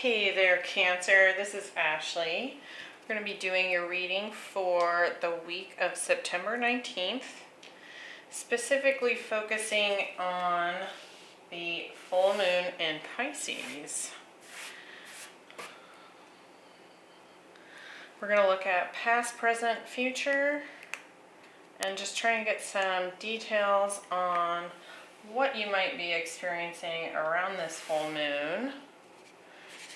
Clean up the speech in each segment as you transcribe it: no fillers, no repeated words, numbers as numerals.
Hey there, Cancer. This is Ashley. We're going to be doing your reading for the week of September 19th, specifically focusing on the full moon in Pisces. We're going to look at past, present, future, and just try and get some details on what you might be experiencing around this full moon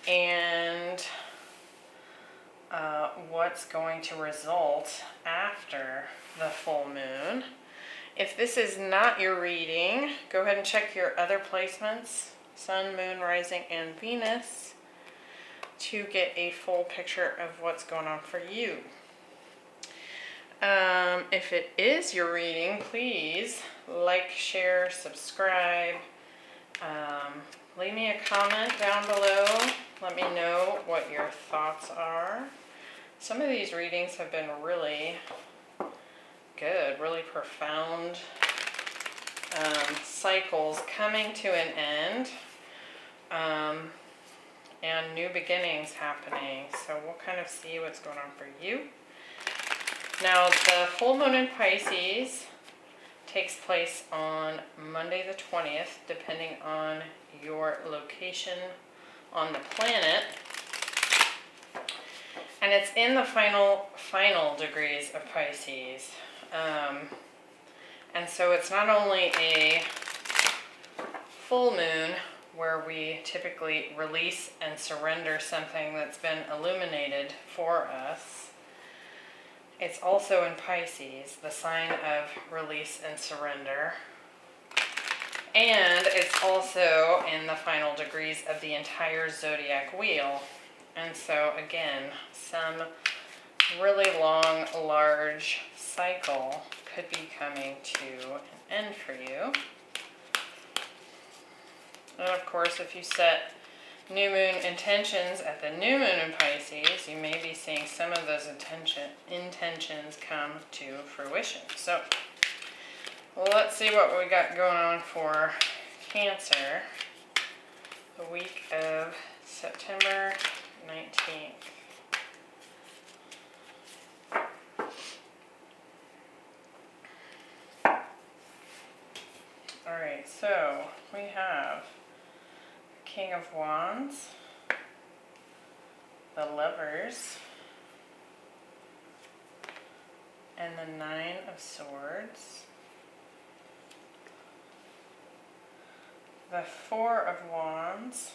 and what's going to result after the full moon. If this is not your reading, go ahead and check your other placements, Sun, Moon, Rising, and Venus, to get a full picture of what's going on for you. If it is your reading, please like, share, subscribe. Leave me a comment down below. Let me know what your thoughts are. Some of these readings have been really good, really profound cycles coming to an end, and new beginnings happening. So we'll kind of see what's going on for you. Now, the full moon in Pisces takes place on Monday the 20th, depending on your location on the planet. And it's in the final degrees of Pisces. And so it's not only a full moon where we typically release and surrender something that's been illuminated for us. It's also in Pisces, the sign of release and surrender. And it's also in the final degrees of the entire zodiac wheel. And so again, some really long, large cycle could be coming to an end for you. And of course, if you set new moon intentions at the new moon in Pisces, you may be seeing some of those intentions come to fruition. So let's see what we got going on for Cancer the week of September 19th. Alright, so we have King of Wands, the Lovers, and the Nine of Swords, the Four of Wands,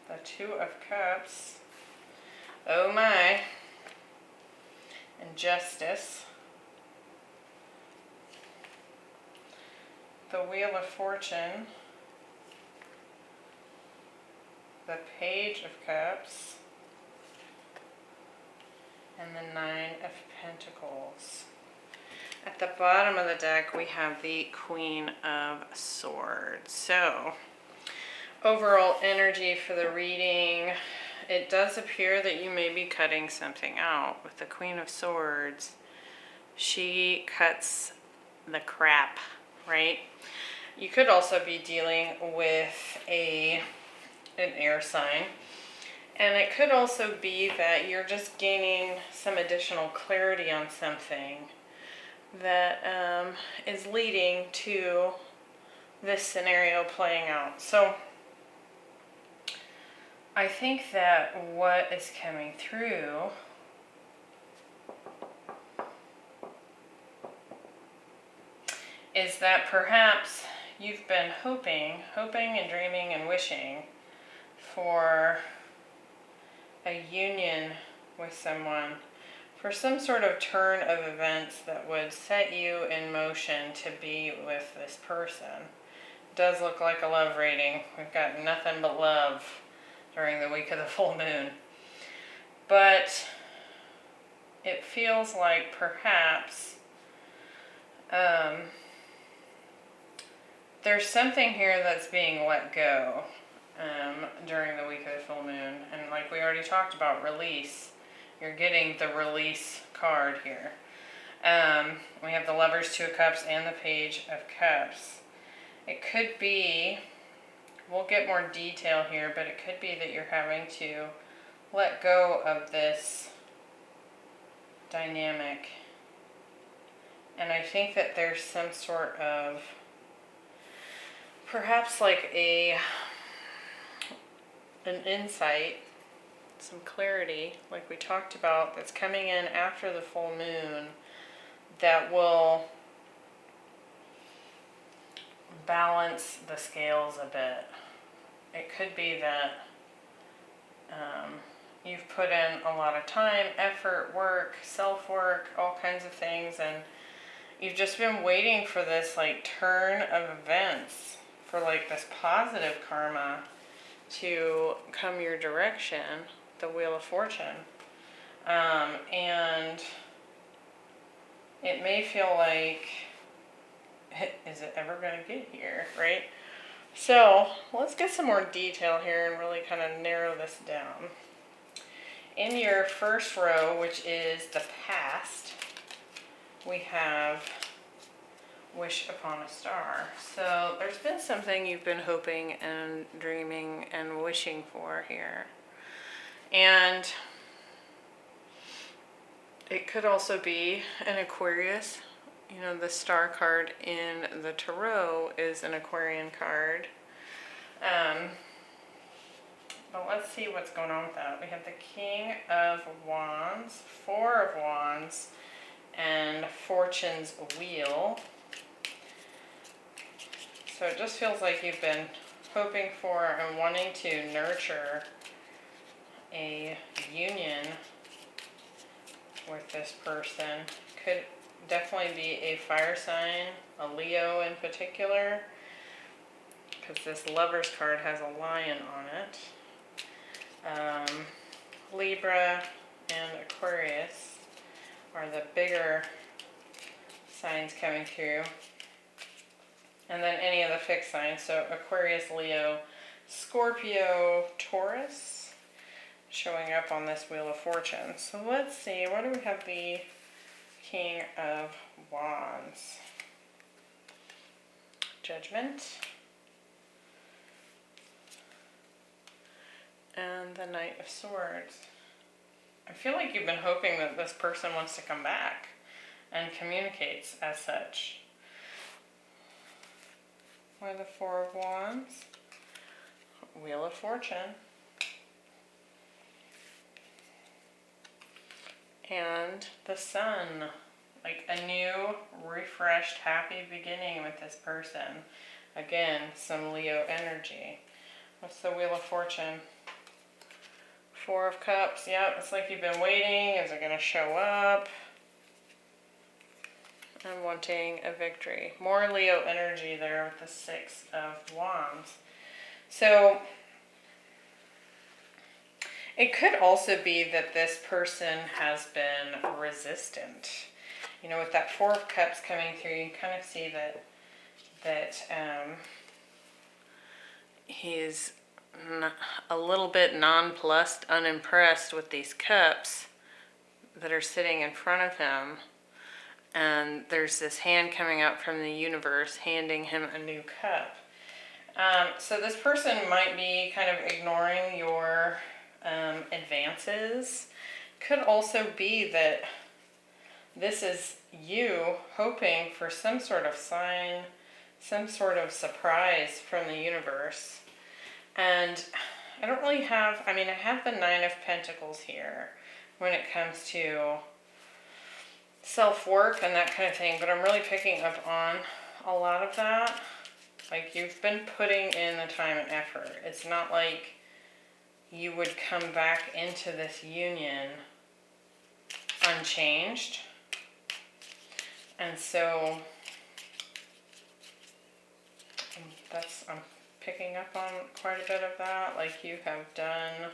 the Two of Cups, oh my, and Justice, the Wheel of Fortune, the Page of Cups, and the Nine of Pentacles. At the bottom of the deck, we have the Queen of Swords. So, overall energy for the reading, it does appear that you may be cutting something out. With the Queen of Swords, she cuts the crap, right? You could also be dealing with an air sign. And it could also be that you're just gaining some additional clarity on something that is leading to this scenario playing out. So I think that what is coming through is that perhaps you've been hoping and dreaming and wishing for a union with someone, for some sort of turn of events that would set you in motion to be with this person. It does look like a love reading. We've got nothing but love during the week of the full moon. But it feels like perhaps there's something here that's being let go during the week of the full moon. And like we already talked about, release. You're getting the release card here. We have the Lovers, Two of Cups, and the Page of Cups. It could be we'll get more detail here, but it could be that you're having to let go of this dynamic. And I think that there's some sort of, perhaps like an insight, some clarity, like we talked about, that's coming in after the full moon that will balance the scales a bit. It could be that you've put in a lot of time, effort, work, self-work, all kinds of things, and you've just been waiting for this like turn of events, for like this positive karma to come your direction, the Wheel of Fortune. And it may feel like, is it ever going to get here, right? So let's get some more detail here and really kind of narrow this down. In your first row, which is the past, we have Wish Upon a Star. So there's been something you've been hoping and dreaming and wishing for here. And it could also be an Aquarius. You know, the star card in the Tarot is an Aquarian card. But let's see what's going on with that. We have the King of Wands, Four of Wands, and Fortune's Wheel. So it just feels like you've been hoping for and wanting to nurture a union with this person. Could definitely be a fire sign, a Leo in particular, because this Lover's card has a lion on it. Libra and Aquarius are the bigger signs coming through. And then any of the fixed signs, so Aquarius, Leo, Scorpio, Taurus, showing up on this Wheel of Fortune. So let's see, what do we have the King of Wands? Judgment. And the Knight of Swords. I feel like you've been hoping that this person wants to come back and communicates as such. Or the Four of Wands. Wheel of Fortune. And the Sun. Like a new, refreshed, happy beginning with this person. Again, some Leo energy. What's the Wheel of Fortune? Four of Cups. Yep, it's like you've been waiting. Is it going to show up? And wanting a victory. More Leo energy there with the Six of Wands. So it could also be that this person has been resistant. You know, with that Four of Cups coming through, you can kind of see that he's a little bit nonplussed, unimpressed with these cups that are sitting in front of him. And there's this hand coming out from the universe handing him a new cup. So this person might be kind of ignoring your advances. Could also be that this is you hoping for some sort of sign, some sort of surprise from the universe. And I don't really have, I have the Nine of Pentacles here when it comes to self-work and that kind of thing, but I'm really picking up on a lot of that. Like, you've been putting in the time and effort. It's not like you would come back into this union unchanged. And so I'm picking up on quite a bit of that. Like, you have done,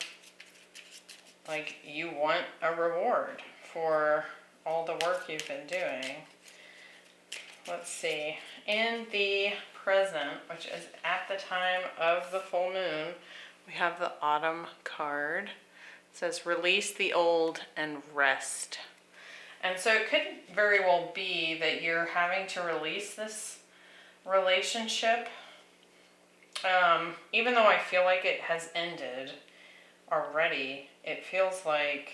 like, you want a reward for all the work you've been doing. Let's see. In the present, which is at the time of the full moon, we have the Autumn card. It says, release the old and rest. And so it could very well be that you're having to release this relationship Even though I feel like it has ended already, it feels like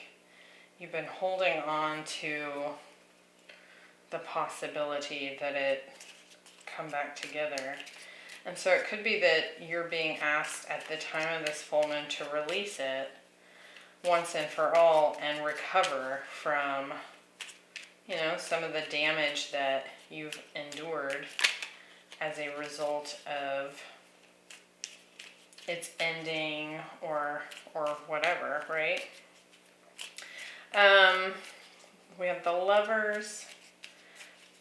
you've been holding on to the possibility that it come back together. And so it could be that you're being asked at the time of this full moon to release it once and for all and recover from, you know, some of the damage that you've endured as a result of its ending or whatever, right? We have the Lovers,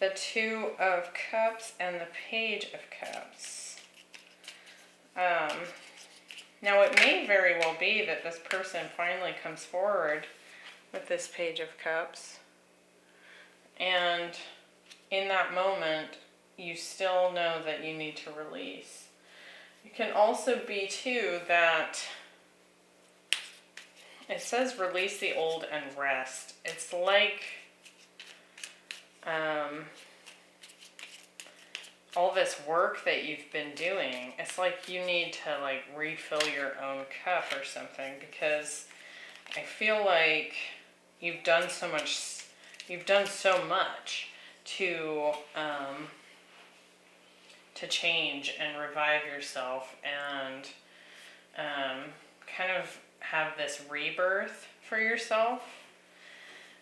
the Two of Cups, and the Page of Cups. Now it may very well be that this person finally comes forward with this Page of Cups, and in that moment you still know that you need to release. It can also be too that it says release the old and rest. It's like all this work that you've been doing, it's like you need to like refill your own cup or something, because I feel like you've done so much to change and revive yourself and kind of have this rebirth for yourself.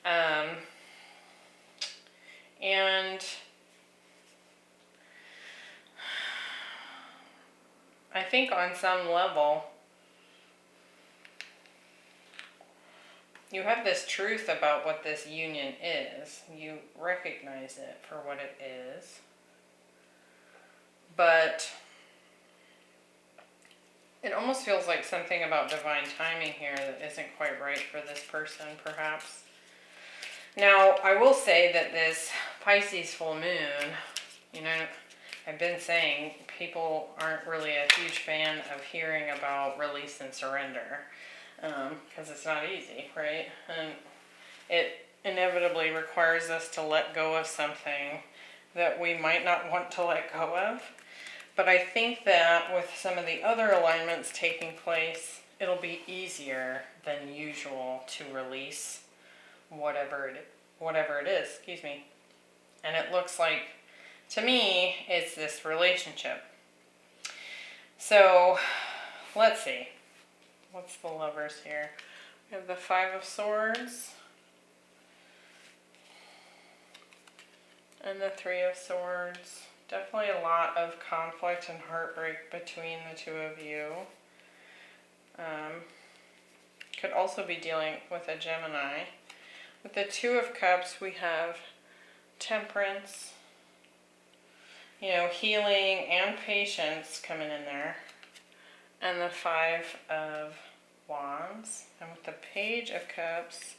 And I think on some level, you have this truth about what this union is. You recognize it for what it is. But it almost feels like something about divine timing here that isn't quite right for this person, perhaps. Now, I will say that this Pisces full moon, you know, I've been saying people aren't really a huge fan of hearing about release and surrender, because it's not easy, right? And it inevitably requires us to let go of something that we might not want to let go of. But I think that with some of the other alignments taking place, it'll be easier than usual to release whatever it is, excuse me. And it looks like, to me, it's this relationship. So, let's see. What's the Lovers here? We have the Five of Swords and the Three of Swords. Definitely a lot of conflict and heartbreak between the two of you. Could also be dealing with a Gemini. With the Two of Cups, we have Temperance, you know, healing and patience coming in there. And the Five of Wands. And with the Page of Cups,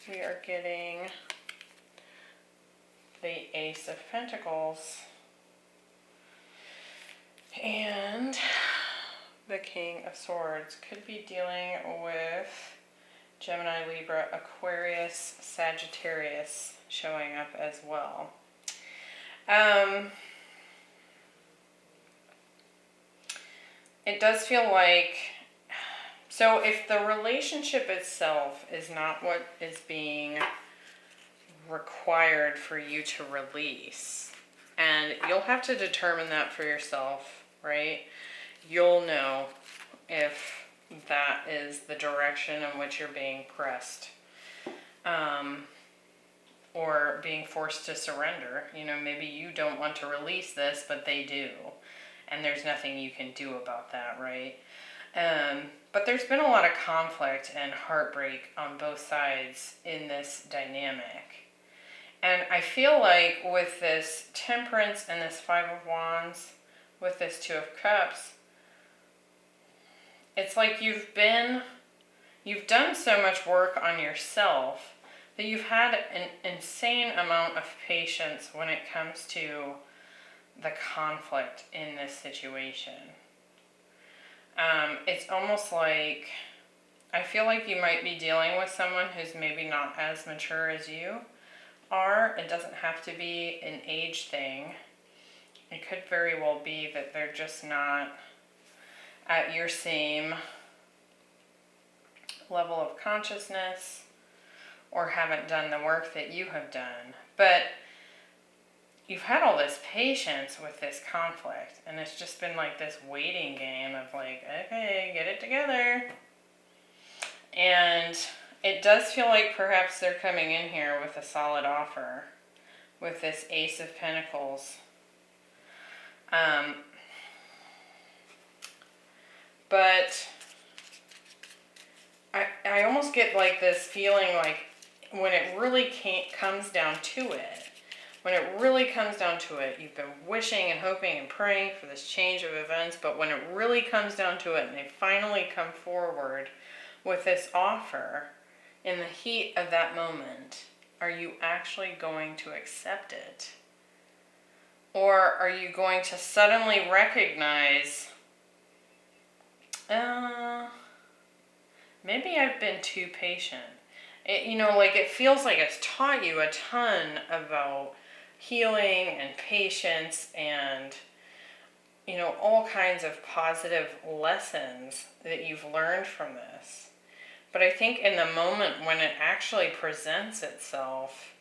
we are getting the Ace of Pentacles and the King of Swords. Could be dealing with Gemini, Libra, Aquarius, Sagittarius showing up as well. It does feel like, so if the relationship itself is not what is being required for you to release, and you'll have to determine that for yourself, right? You'll know if that is the direction in which you're being pressed, or being forced to surrender. You know, maybe you don't want to release this, but they do, and there's nothing you can do about that, right? But there's been a lot of conflict and heartbreak on both sides in this dynamic. And I feel like with this Temperance and this Five of Wands, with this Two of Cups, it's like you've done so much work on yourself that you've had an insane amount of patience when it comes to the conflict in this situation. It's almost like, I feel like you might be dealing with someone who's maybe not as mature as you are. It doesn't have to be an age thing. It could very well be that they're just not at your same level of consciousness or haven't done the work that you have done. But you've had all this patience with this conflict, and it's just been like this waiting game of like, okay, get it together. And it does feel like perhaps they're coming in here with a solid offer with this Ace of Pentacles. But I almost get like this feeling like when it really comes down to it, you've been wishing and hoping and praying for this change of events, but when it really comes down to it and they finally come forward with this offer, in the heat of that moment, are you actually going to accept it? Or are you going to suddenly recognize, maybe I've been too patient. It feels like it's taught you a ton about healing and patience and, all kinds of positive lessons that you've learned from this. But I think in the moment when it actually presents itself,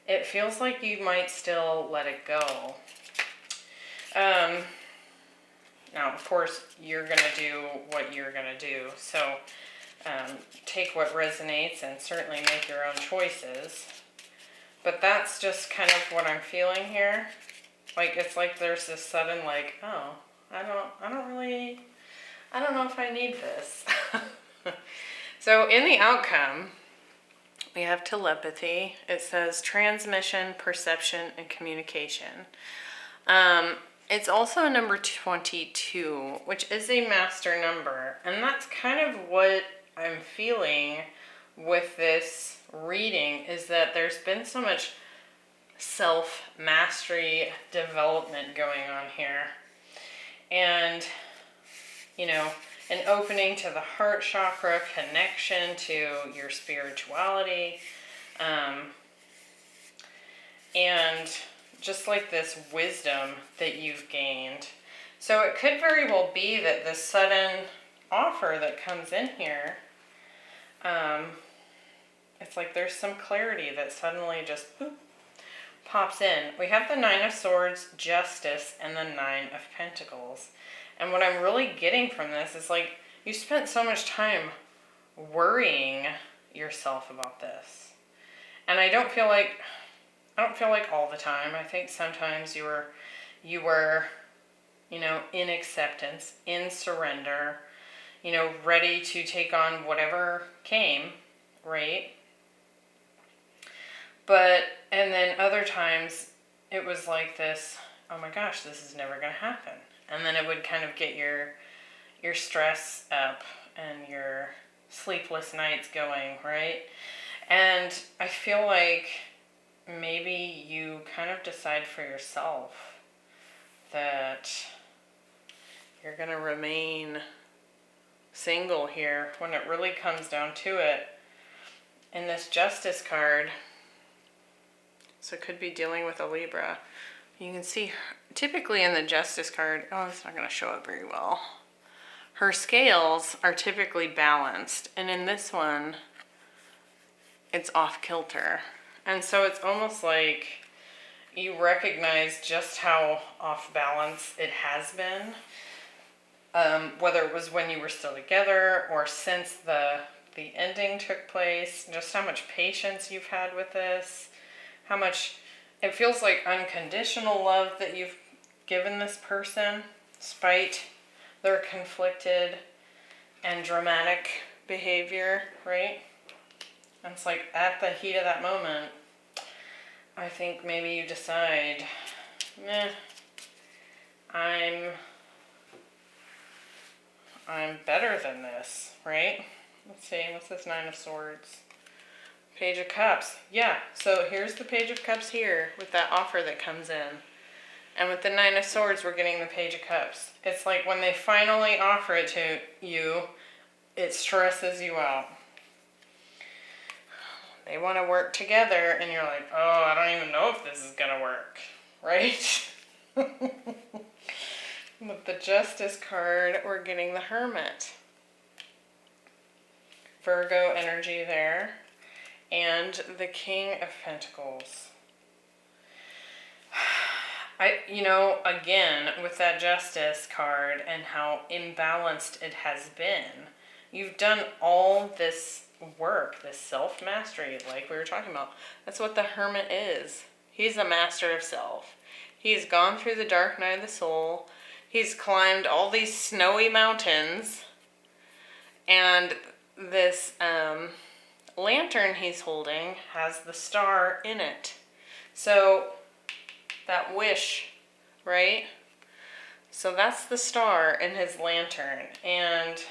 it feels like you might still let it go. Now, of course, you're going to do what you're going to do. So take what resonates and certainly make your own choices. But that's just kind of what I'm feeling here. Like, it's like there's this sudden like, oh, I don't know if I need this. So in the outcome, we have telepathy. It says transmission, perception, and communication. It's also a number 22, which is a master number. And that's kind of what I'm feeling with this reading, is that there's been so much self-mastery development going on here. And, an opening to the heart chakra, connection to your spirituality, and just like this wisdom that you've gained. So it could very well be that this sudden offer that comes in here, it's like there's some clarity that suddenly just pops in. We have the Nine of Swords, Justice, and the Nine of Pentacles. And what I'm really getting from this is like, you spent so much time worrying yourself about this. And I don't feel like all the time. I think sometimes you were, in acceptance, in surrender, ready to take on whatever came, right? And then other times it was like this, oh my gosh, this is never going to happen. And then it would kind of get your stress up and your sleepless nights going, right? And I feel like maybe you kind of decide for yourself that you're going to remain single here when it really comes down to it. In this Justice card, so it could be dealing with a Libra. You can see typically in the Justice card, it's not going to show up very well. Her scales are typically balanced, and in this one, it's off kilter. And so it's almost like you recognize just how off balance it has been, whether it was when you were still together or since the ending took place, just how much patience you've had with this, how much it feels like unconditional love that you've given this person, despite their conflicted and dramatic behavior, right? And it's like at the heat of that moment, I think maybe you decide, I'm better than this, right? Let's see, what's this Nine of Swords? Page of Cups. Yeah, so here's the Page of Cups here with that offer that comes in. And with the Nine of Swords, we're getting the Page of Cups. It's like when they finally offer it to you, it stresses you out. They want to work together, and you're like, I don't even know if this is going to work, right? With the Justice card, we're getting the Hermit. Virgo energy there. And the King of Pentacles. Again, with that Justice card and how imbalanced it has been, you've done all this work, this self-mastery, like we were talking about. That's what the Hermit is. He's a master of self. He's gone through the dark night of the soul. He's climbed all these snowy mountains. And this lantern he's holding has the star in it. So that wish, right? So that's the star in his lantern. And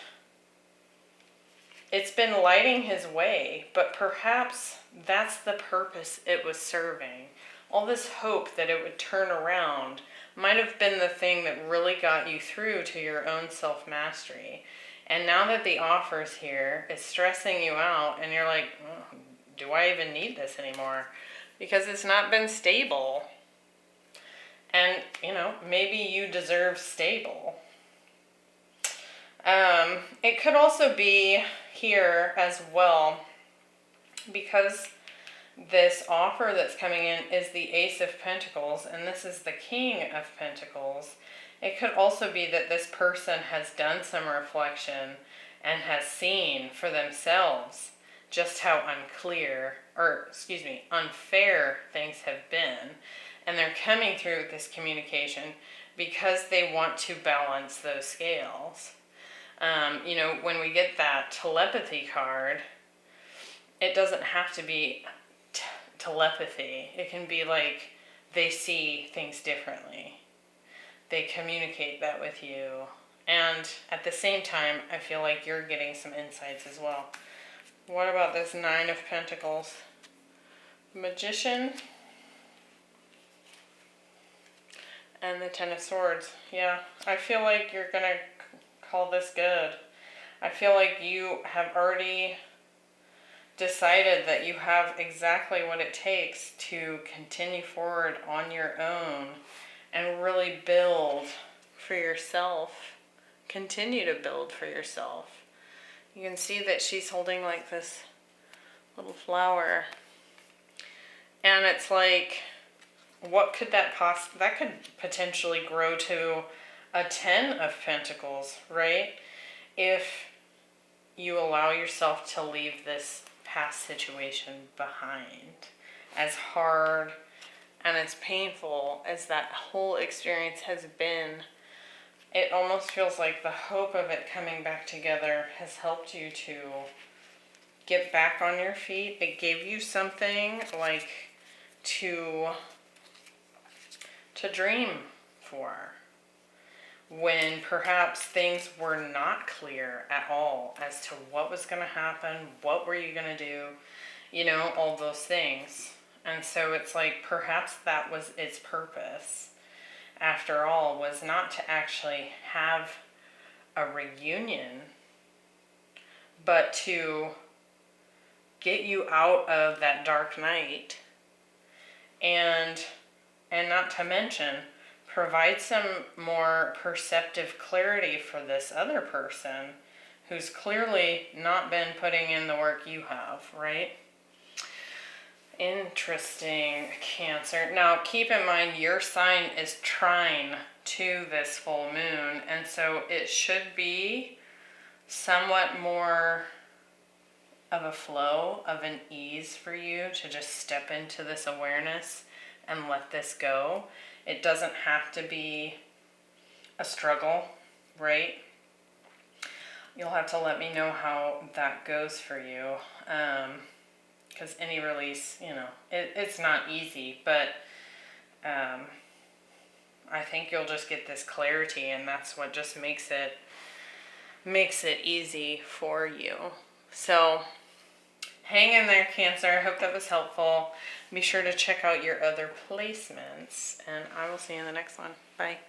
it's been lighting his way, but perhaps that's the purpose it was serving. All this hope that it would turn around might have been the thing that really got you through to your own self-mastery. And now that the offer's here, it's stressing you out, and you're like, oh, do I even need this anymore? Because it's not been stable. And, maybe you deserve stable. It could also be here as well, because this offer that's coming in is the Ace of Pentacles, and this is the King of Pentacles. It could also be that this person has done some reflection and has seen for themselves just how unfair things have been. And they're coming through with this communication because they want to balance those scales. When we get that telepathy card, it doesn't have to be telepathy. It can be like they see things differently. They communicate that with you. And at the same time, I feel like you're getting some insights as well. What about this Nine of Pentacles? Magician and the Ten of Swords. Yeah, I feel like you're going to call this good. I feel like you have already decided that you have exactly what it takes to continue forward on your own and really build for yourself. Continue to build for yourself. You can see that she's holding like this little flower. And it's like, what could that could potentially grow to a 10 of Pentacles, right? If you allow yourself to leave this past situation behind. As hard and as painful as that whole experience has been, it almost feels like the hope of it coming back together has helped you to get back on your feet. It gave you something like to dream for, when perhaps things were not clear at all as to what was going to happen, what were you going to do, all those things. And so it's like perhaps that was its purpose, after all, was not to actually have a reunion, but to get you out of that dark night, and not to mention provide some more perceptive clarity for this other person who's clearly not been putting in the work you have, right? Interesting, Cancer. Now, keep in mind your sign is trine to this full moon, and so it should be somewhat more of a flow, of an ease for you to just step into this awareness and let this go. It doesn't have to be a struggle, right? You'll have to let me know how that goes for you. Because any release, it's not easy, but I think you'll just get this clarity, and that's what just makes it easy for you. So hang in there, Cancer. I hope that was helpful. Be sure to check out your other placements, and I will see you in the next one. Bye.